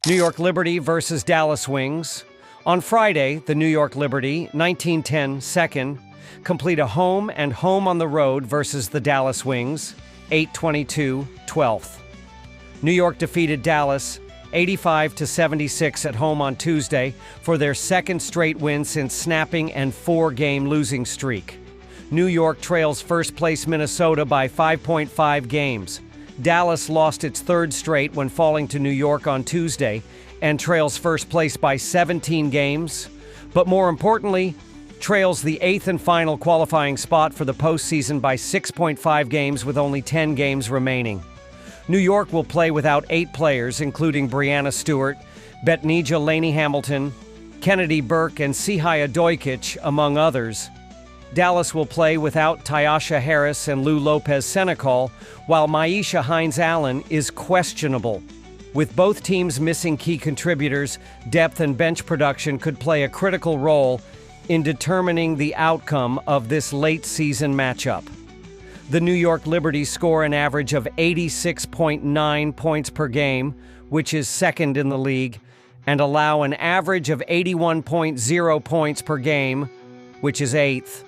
New York Liberty versus Dallas Wings. On Friday, the New York Liberty, 1910 second, complete a home and home on the road versus the Dallas Wings, 8-22 12th. New York defeated Dallas 85-76 at home on Tuesday for their second straight win since snapping an 4-game losing streak. New York trails first-place Minnesota by 5.5 games. Dallas lost its third straight when falling to New York on Tuesday and trails first place by 17 games, but more importantly, trails the eighth and final qualifying spot for the postseason by 6.5 games with only 10 games remaining. New York will play without 8 players, including Brianna Stewart, Betnijah Laney-Hamilton, Kennedy Burke, and Sihaya Dojkic, among others. Dallas will play without Tyasha Harris and Lou Lopez-Senecal, while Maisha Hines-Allen is questionable. With both teams missing key contributors, depth and bench production could play a critical role in determining the outcome of this late-season matchup. The New York Liberty score an average of 86.9 points per game, which is second in the league, and allow an average of 81.0 points per game, which is eighth.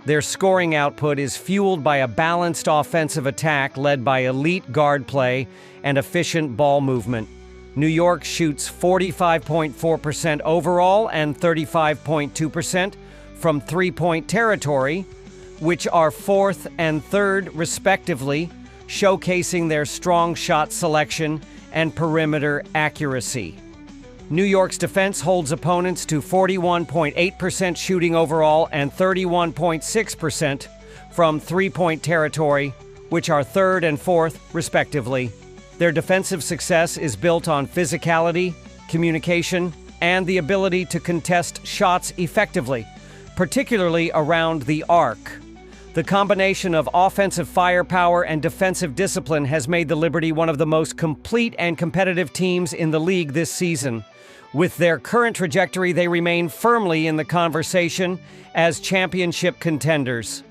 Their scoring output is fueled by a balanced offensive attack led by elite guard play and efficient ball movement. New York shoots 45.4% overall and 35.2% from three-point territory, which are fourth and third respectively, showcasing their strong shot selection and perimeter accuracy. New York's defense holds opponents to 41.8% shooting overall and 31.6% from three-point territory, which are third and fourth, respectively. Their defensive success is built on physicality, communication, and the ability to contest shots effectively, particularly around the arc. The combination of offensive firepower and defensive discipline has made the Liberty one of the most complete and competitive teams in the league this season. With their current trajectory, they remain firmly in the conversation as championship contenders.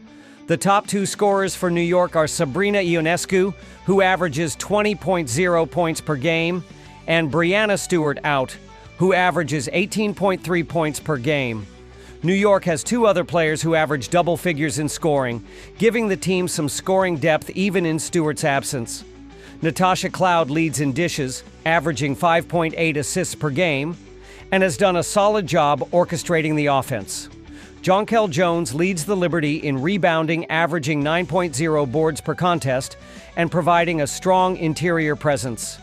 The top 2 scorers for New York are Sabrina Ionescu, who averages 20.0 points per game, and Brianna Stewart out, who averages 18.3 points per game. New York has 2 other players who average double figures in scoring, giving the team some scoring depth even in Stewart's absence. Natasha Cloud leads in dishes, averaging 5.8 assists per game, and has done a solid job orchestrating the offense. Jonquel Jones leads the Liberty in rebounding, averaging 9.0 boards per contest and providing a strong interior presence.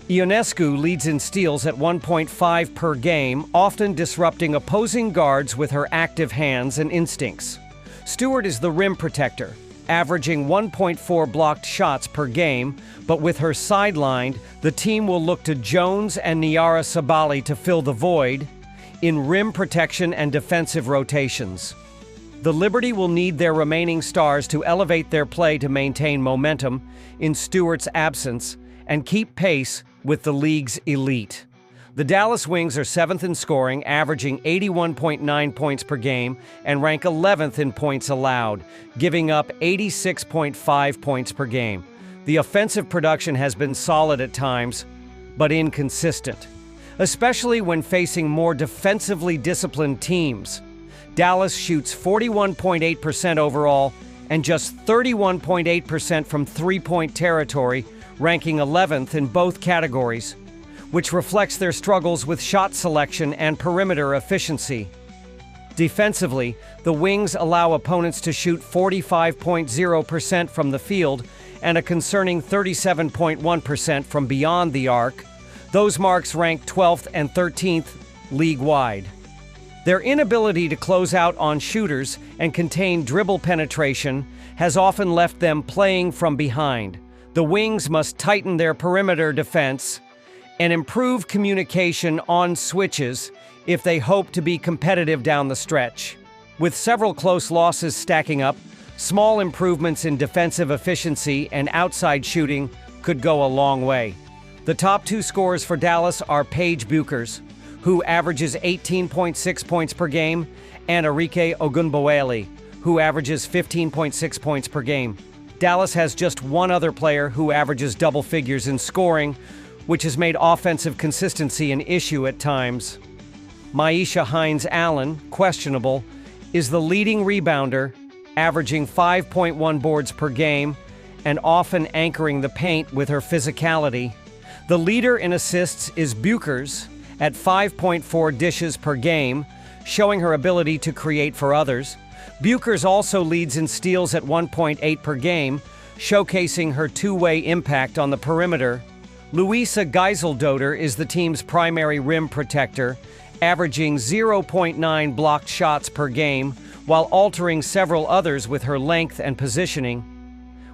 Ionescu leads in steals at 1.5 per game, often disrupting opposing guards with her active hands and instincts. Stewart is the rim protector, averaging 1.4 blocked shots per game, but with her sidelined, the team will look to Jones and Niara Sabali to fill the void in rim protection and defensive rotations. The Liberty will need their remaining stars to elevate their play to maintain momentum in Stewart's absence and keep pace with the league's elite. The Dallas Wings are 7th in scoring, averaging 81.9 points per game, and rank 11th in points allowed, giving up 86.5 points per game. The offensive production has been solid at times, but inconsistent, especially when facing more defensively disciplined teams. Dallas shoots 41.8% overall and just 31.8% from three-point territory, ranking 11th in both categories, which reflects their struggles with shot selection and perimeter efficiency. Defensively, the Wings allow opponents to shoot 45.0% from the field and a concerning 37.1% from beyond the arc. Those marks rank 12th and 13th league-wide. Their inability to close out on shooters and contain dribble penetration has often left them playing from behind. The Wings must tighten their perimeter defense and improve communication on switches if they hope to be competitive down the stretch. With several close losses stacking up, small improvements in defensive efficiency and outside shooting could go a long way. The top 2 scorers for Dallas are Paige Buchers, who averages 18.6 points per game, and Arike Ogunbowale, who averages 15.6 points per game. Dallas has just one other player who averages double figures in scoring, which has made offensive consistency an issue at times. Maisha Hines-Allen, questionable, is the leading rebounder, averaging 5.1 boards per game and often anchoring the paint with her physicality. The leader in assists is Buchers at 5.4 dishes per game, showing her ability to create for others. Buchers also leads in steals at 1.8 per game, showcasing her two-way impact on the perimeter. Luisa Geiseldoder is the team's primary rim protector, averaging 0.9 blocked shots per game, while altering several others with her length and positioning.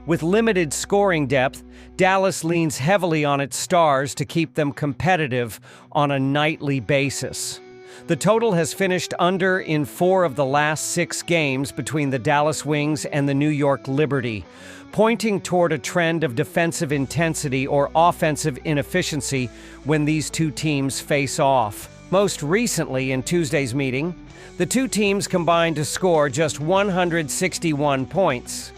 With limited scoring depth, Dallas leans heavily on its stars to keep them competitive on a nightly basis. The total has finished under in 4 of the last 6 games between the Dallas Wings and the New York Liberty, pointing toward a trend of defensive intensity or offensive inefficiency when these two teams face off. Most recently, in Tuesday's meeting, the two teams combined to score just 161 points,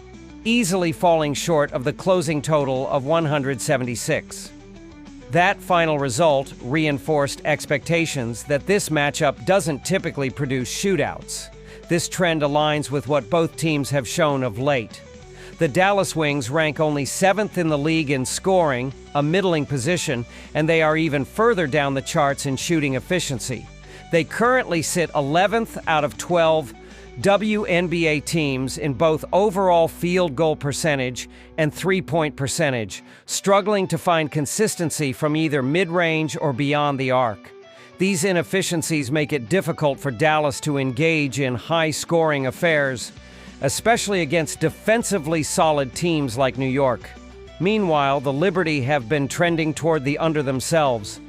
easily falling short of the closing total of 176. That final result reinforced expectations that this matchup doesn't typically produce shootouts. This trend aligns with what both teams have shown of late. The Dallas Wings rank only 7th in the league in scoring, a middling position, and they are even further down the charts in shooting efficiency. They currently sit 11th out of 12 WNBA teams in both overall field goal percentage and three-point percentage, struggling to find consistency from either mid-range or beyond the arc. These inefficiencies make it difficult for Dallas to engage in high-scoring affairs, especially against defensively solid teams like New York. Meanwhile, the Liberty have been trending toward the under themselves.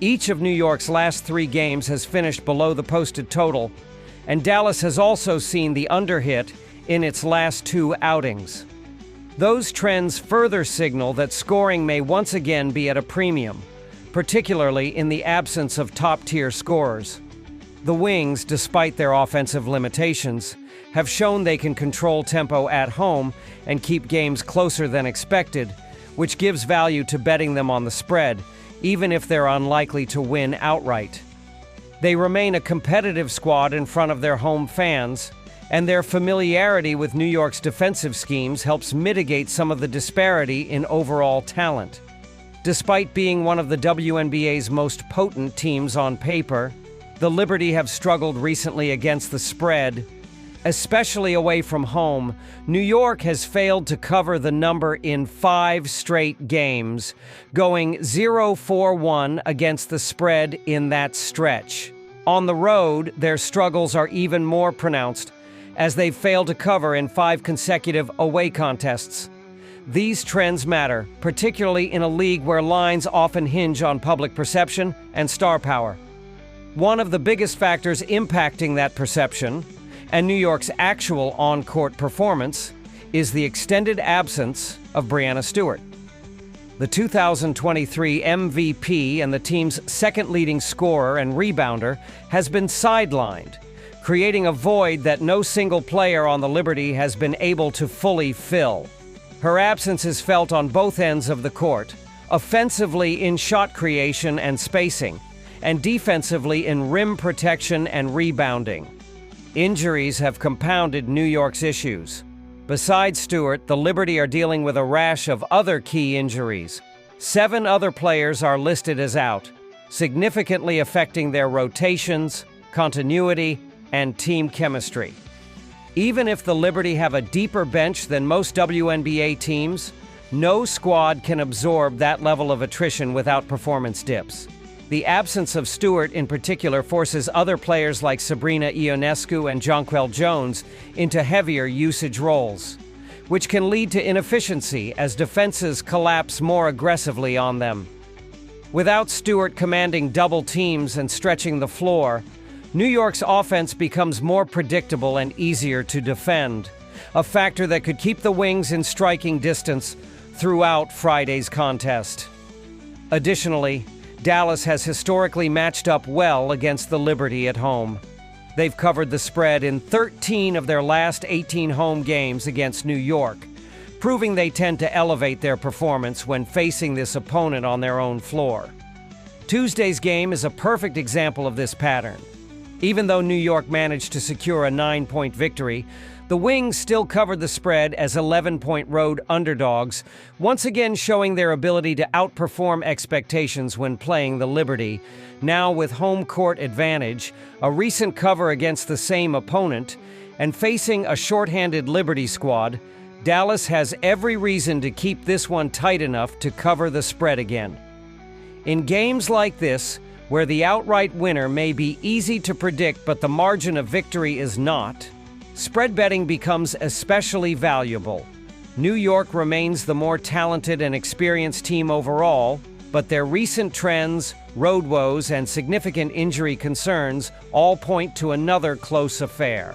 Each of New York's last 3 games has finished below the posted total, and Dallas has also seen the under hit in its last 2 outings. Those trends further signal that scoring may once again be at a premium, particularly in the absence of top-tier scorers. The Wings, despite their offensive limitations, have shown they can control tempo at home and keep games closer than expected, which gives value to betting them on the spread, even if they're unlikely to win outright. They remain a competitive squad in front of their home fans, and their familiarity with New York's defensive schemes helps mitigate some of the disparity in overall talent. Despite being one of the WNBA's most potent teams on paper, the Liberty have struggled recently against the spread. Especially away from home, New York has failed to cover the number in 5 straight games, going 0-4-1 against the spread in that stretch. On the road, their struggles are even more pronounced, as they've failed to cover in 5 consecutive away contests. These trends matter, particularly in a league where lines often hinge on public perception and star power. One of the biggest factors impacting that perception, and New York's actual on-court performance, is the extended absence of Breanna Stewart. The 2023 MVP and the team's second leading scorer and rebounder has been sidelined, creating a void that no single player on the Liberty has been able to fully fill. Her absence is felt on both ends of the court, offensively in shot creation and spacing, and defensively in rim protection and rebounding. Injuries have compounded New York's issues. Besides Stewart, the Liberty are dealing with a rash of other key injuries. 7 other players are listed as out, significantly affecting their rotations, continuity, and team chemistry. Even if the Liberty have a deeper bench than most WNBA teams, no squad can absorb that level of attrition without performance dips. The absence of Stewart in particular forces other players like Sabrina Ionescu and Jonquel Jones into heavier usage roles, which can lead to inefficiency as defenses collapse more aggressively on them. Without Stewart commanding double teams and stretching the floor, New York's offense becomes more predictable and easier to defend, a factor that could keep the Wings in striking distance throughout Friday's contest. Additionally, Dallas has historically matched up well against the Liberty at home. They've covered the spread in 13 of their last 18 home games against New York, proving they tend to elevate their performance when facing this opponent on their own floor. Tuesday's game is a perfect example of this pattern. Even though New York managed to secure a 9-point victory, the Wings still covered the spread as 11-point road underdogs, once again showing their ability to outperform expectations when playing the Liberty. Now with home court advantage, a recent cover against the same opponent, and facing a shorthanded Liberty squad, Dallas has every reason to keep this one tight enough to cover the spread again. In games like this, where the outright winner may be easy to predict but the margin of victory is not, spread betting becomes especially valuable. New York remains the more talented and experienced team overall, but their recent trends, road woes, and significant injury concerns all point to another close affair.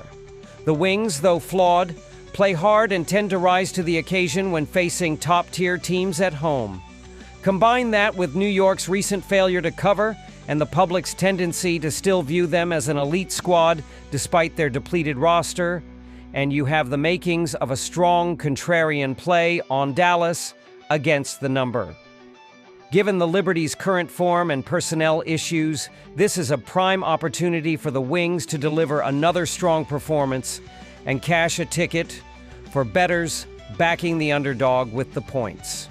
The Wings, though flawed, play hard and tend to rise to the occasion when facing top-tier teams at home. Combine that with New York's recent failure to cover and the public's tendency to still view them as an elite squad despite their depleted roster, and you have the makings of a strong contrarian play on Dallas against the number. Given the Liberty's current form and personnel issues, this is a prime opportunity for the Wings to deliver another strong performance and cash a ticket for bettors backing the underdog with the points.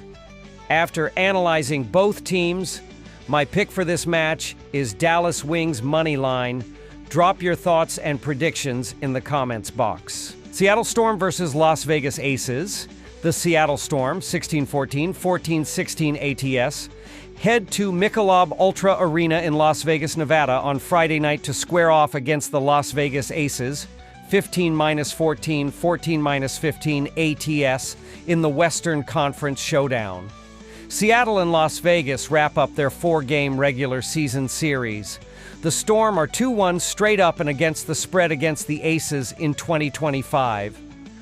After analyzing both teams, my pick for this match is Dallas Wings money line. Drop your thoughts and predictions in the comments box. Seattle Storm versus Las Vegas Aces. The Seattle Storm, 16-14, 14-16 ATS, head to Michelob Ultra Arena in Las Vegas, Nevada on Friday night to square off against the Las Vegas Aces, 15-14, 14-15 ATS in the Western Conference Showdown. Seattle and Las Vegas wrap up their 4-game regular season series. The Storm are 2-1 straight up and against the spread against the Aces in 2025.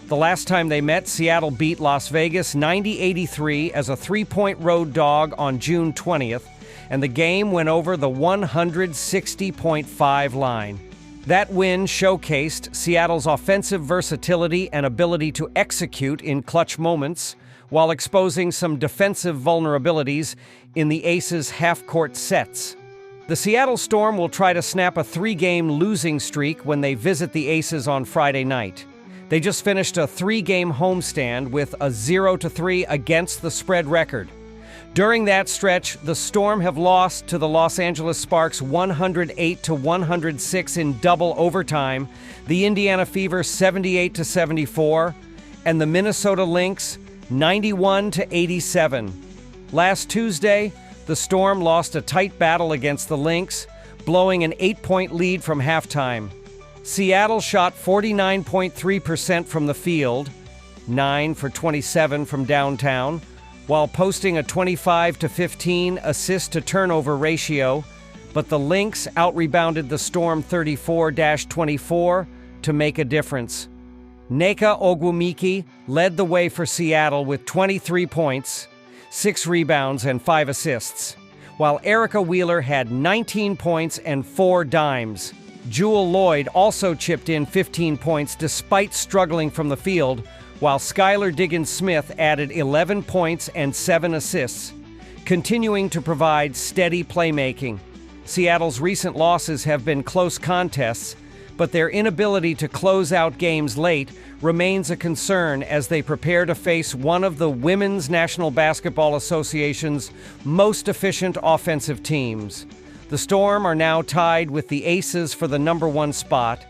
The last time they met, Seattle beat Las Vegas 90-83 as a 3-point road dog on June 20th, and the game went over the 160.5 line. That win showcased Seattle's offensive versatility and ability to execute in clutch moments, while exposing some defensive vulnerabilities in the Aces' half-court sets. The Seattle Storm will try to snap a 3-game losing streak when they visit the Aces on Friday night. They just finished a 3-game homestand with a 0-3 against the spread record. During that stretch, the Storm have lost to the Los Angeles Sparks 108-106 in double overtime, the Indiana Fever 78-74, and the Minnesota Lynx 91-87. Last Tuesday, the Storm lost a tight battle against the Lynx, blowing an 8-point lead from halftime. Seattle shot 49.3% from the field, 9 for 27 from downtown, while posting a 25-15 assist-to-turnover ratio, but the Lynx out-rebounded the Storm 34-24 to make a difference. Nneka Ogwumike led the way for Seattle with 23 points, 6 rebounds, and 5 assists, while Erica Wheeler had 19 points and 4 dimes. Jewel Lloyd also chipped in 15 points despite struggling from the field, while Skylar Diggins-Smith added 11 points and 7 assists, continuing to provide steady playmaking. Seattle's recent losses have been close contests, but their inability to close out games late remains a concern as they prepare to face one of the Women's National Basketball Association's most efficient offensive teams. The Storm are now tied with the Aces for the number 1 spot,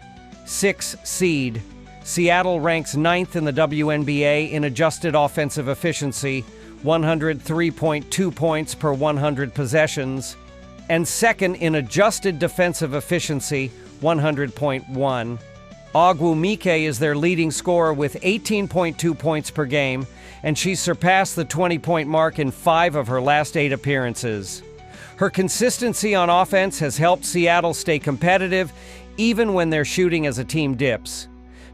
6 seed. Seattle ranks 9th in the WNBA in adjusted offensive efficiency, 103.2 points per 100 possessions, and 2nd in adjusted defensive efficiency, 100.1. Ogwumike is their leading scorer with 18.2 points per game, and she's surpassed the 20-point mark in 5 of her last 8 appearances. Her consistency on offense has helped Seattle stay competitive even when their shooting as a team dips.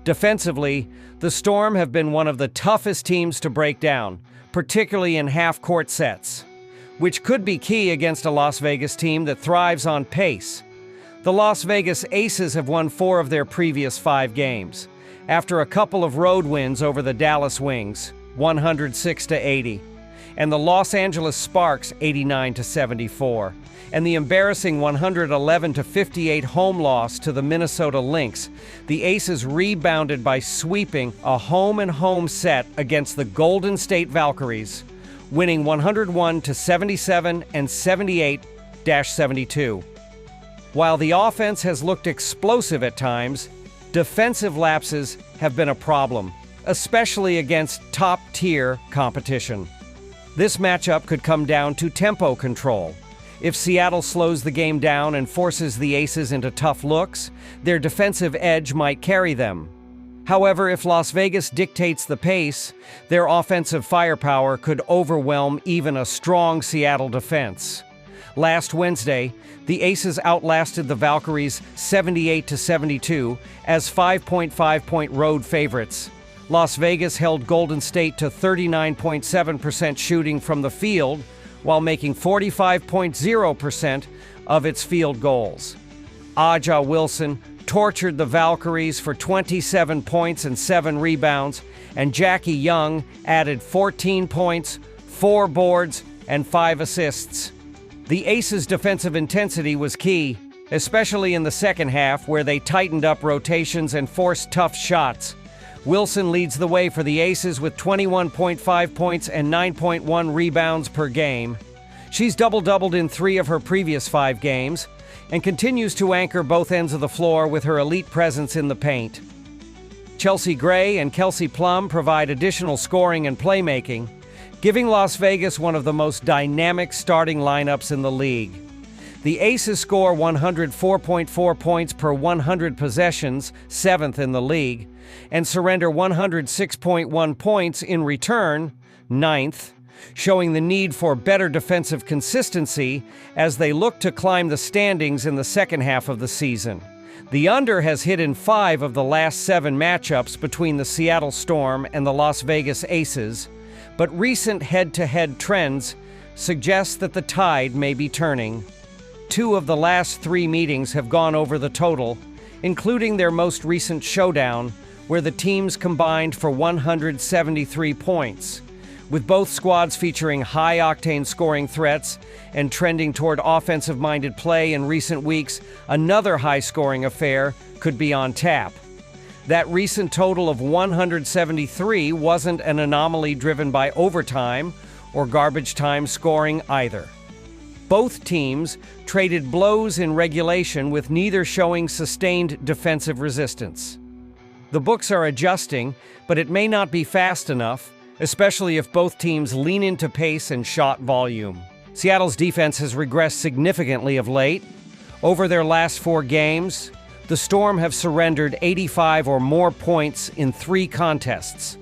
Defensively, the Storm have been one of the toughest teams to break down, particularly in half-court sets, which could be key against a Las Vegas team that thrives on pace. The Las Vegas Aces have won 4 of their previous 5 games, after a couple of road wins over the Dallas Wings. 106-80, and the Los Angeles Sparks 89-74, and the embarrassing 111-58 home loss to the Minnesota Lynx. The Aces rebounded by sweeping a home-and-home set against the Golden State Valkyries, winning 101-77 and 78-72. While the offense has looked explosive at times, defensive lapses have been a problem, especially against top-tier competition. This matchup could come down to tempo control. If Seattle slows the game down and forces the Aces into tough looks, their defensive edge might carry them. However, if Las Vegas dictates the pace, their offensive firepower could overwhelm even a strong Seattle defense. Last Wednesday, the Aces outlasted the Valkyries 78-72 as 5.5-point road favorites. Las Vegas held Golden State to 39.7% shooting from the field, while making 45.0% of its field goals. Aja Wilson tortured the Valkyries for 27 points and 7 rebounds, and Jackie Young added 14 points, 4 boards, and 5 assists. The Aces' defensive intensity was key, especially in the second half, where they tightened up rotations and forced tough shots. Wilson leads the way for the Aces with 21.5 points and 9.1 rebounds per game. She's double-doubled in 3 of her previous 5 games and continues to anchor both ends of the floor with her elite presence in the paint. Chelsea Gray and Kelsey Plum provide additional scoring and playmaking, giving Las Vegas one of the most dynamic starting lineups in the league. The Aces score 104.4 points per 100 possessions, 7th in the league, and surrender 106.1 points in return, 9th, showing the need for better defensive consistency as they look to climb the standings in the second half of the season. The under has hit in 5 of the last 7 matchups between the Seattle Storm and the Las Vegas Aces, but recent head-to-head trends suggest that the tide may be turning. 2 of the last 3 meetings have gone over the total, including their most recent showdown, where the teams combined for 173 points. With both squads featuring high-octane scoring threats and trending toward offensive-minded play in recent weeks, another high-scoring affair could be on tap. That recent total of 173 wasn't an anomaly driven by overtime or garbage time scoring either. Both teams traded blows in regulation, with neither showing sustained defensive resistance. The books are adjusting, but it may not be fast enough, especially if both teams lean into pace and shot volume. Seattle's defense has regressed significantly of late. Over their last 4 games, the Storm have surrendered 85 or more points in 3 contests.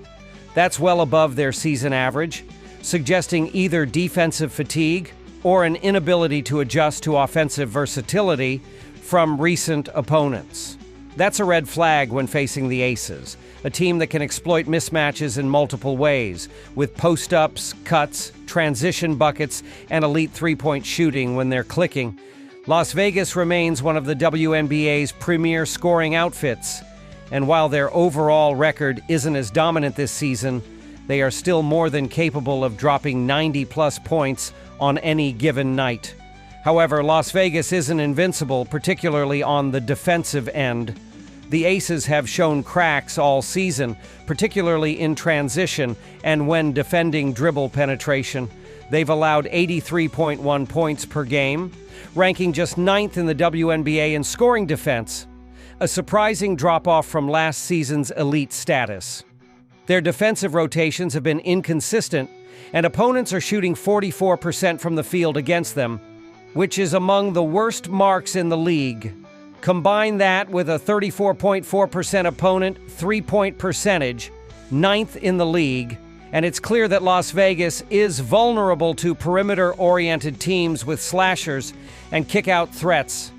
That's well above their season average, suggesting either defensive fatigue or an inability to adjust to offensive versatility from recent opponents. That's a red flag when facing the Aces, a team that can exploit mismatches in multiple ways, with post-ups, cuts, transition buckets, and elite three-point shooting when they're clicking. Las Vegas remains one of the WNBA's premier scoring outfits, and while their overall record isn't as dominant this season, they are still more than capable of dropping 90-plus points on any given night. However, Las Vegas isn't invincible, particularly on the defensive end. The Aces have shown cracks all season, particularly in transition and when defending dribble penetration. They've allowed 83.1 points per game, ranking just 9th in the WNBA in scoring defense, a surprising drop-off from last season's elite status. Their defensive rotations have been inconsistent, and opponents are shooting 44% from the field against them, which is among the worst marks in the league. Combine that with a 34.4% opponent three-point percentage, 9th in the league, and it's clear that Las Vegas is vulnerable to perimeter-oriented teams with slashers and kick-out threats.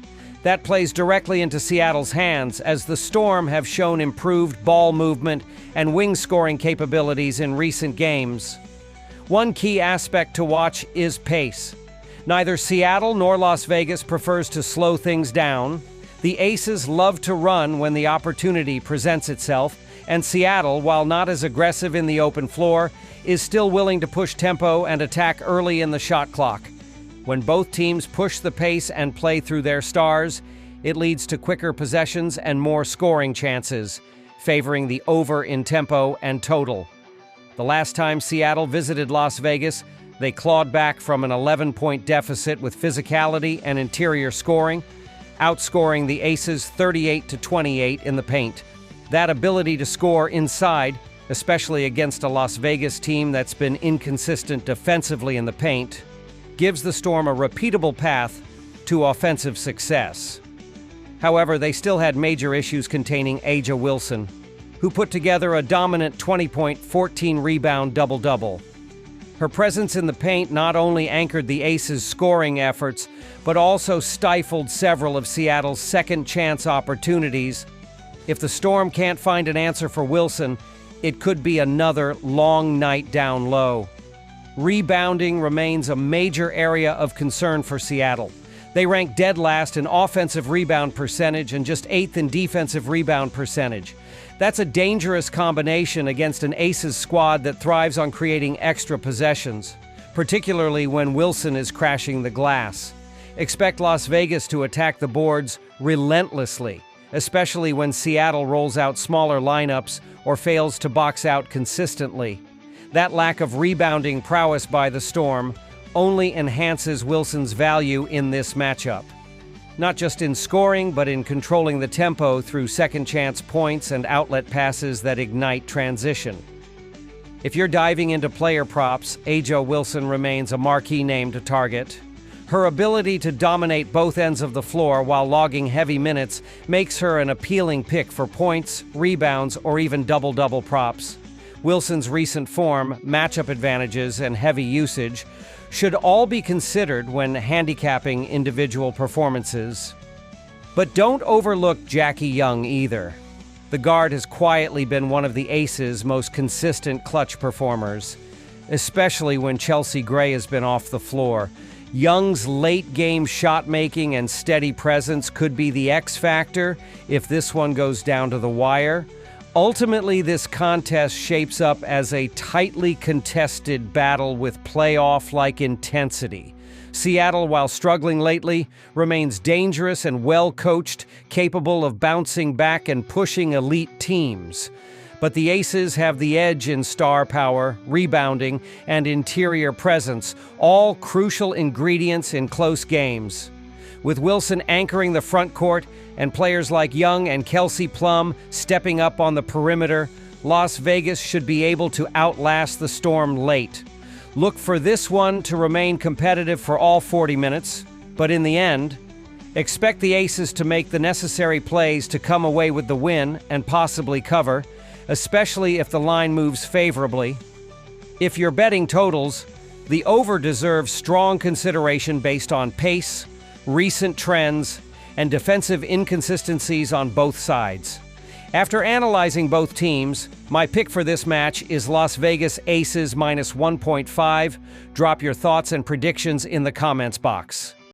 That plays directly into Seattle's hands, as the Storm have shown improved ball movement and wing scoring capabilities in recent games. One key aspect to watch is pace. Neither Seattle nor Las Vegas prefers to slow things down. The Aces love to run when the opportunity presents itself, And Seattle, while not as aggressive in the open floor, is still willing to push tempo and attack early in the shot clock. When both teams push the pace and play through their stars, it leads to quicker possessions and more scoring chances, favoring the over in tempo and total. The last time Seattle visited Las Vegas, they clawed back from an 11-point deficit with physicality and interior scoring, outscoring the Aces 38-28 in the paint. That ability to score inside, especially against a Las Vegas team that's been inconsistent defensively in the paint, gives the Storm a repeatable path to offensive success. However, they still had major issues containing A'ja Wilson, who put together a dominant 20-point, 14-rebound double-double. Her presence in the paint not only anchored the Aces' scoring efforts, but also stifled several of Seattle's second-chance opportunities. If the Storm can't find an answer for Wilson, it could be another long night down low. Rebounding remains a major area of concern for Seattle. They rank dead last in offensive rebound percentage and just 8th in defensive rebound percentage. That's a dangerous combination against an Aces squad that thrives on creating extra possessions, particularly when Wilson is crashing the glass. Expect Las Vegas to attack the boards relentlessly, especially when Seattle rolls out smaller lineups or fails to box out consistently. That lack of rebounding prowess by the Storm only enhances Wilson's value in this matchup. Not just in scoring, but in controlling the tempo through second-chance points and outlet passes that ignite transition. If you're diving into player props, A'ja Wilson remains a marquee name to target. Her ability to dominate both ends of the floor while logging heavy minutes makes her an appealing pick for points, rebounds, or even double-double props. Wilson's recent form, matchup advantages, and heavy usage should all be considered when handicapping individual performances. But don't overlook Jackie Young either. The guard has quietly been one of the Aces' most consistent clutch performers, especially when Chelsea Gray has been off the floor. Young's late-game shot-making and steady presence could be the X factor if this one goes down to the wire. Ultimately, this contest shapes up as a tightly contested battle with playoff-like intensity. Seattle, while struggling lately, remains dangerous and well-coached, capable of bouncing back and pushing elite teams. But the Aces have the edge in star power, rebounding, and interior presence, all crucial ingredients in close games. With Wilson anchoring the front court and players like Young and Kelsey Plum stepping up on the perimeter, Las Vegas should be able to outlast the Storm late. Look for this one to remain competitive for all 40 minutes, but in the end, expect the Aces to make the necessary plays to come away with the win and possibly cover, especially if the line moves favorably. If you're betting totals, the over deserves strong consideration based on pace, recent trends, and defensive inconsistencies on both sides. After analyzing both teams, my pick for this match is Las Vegas Aces minus 1.5. Drop your thoughts and predictions in the comments box.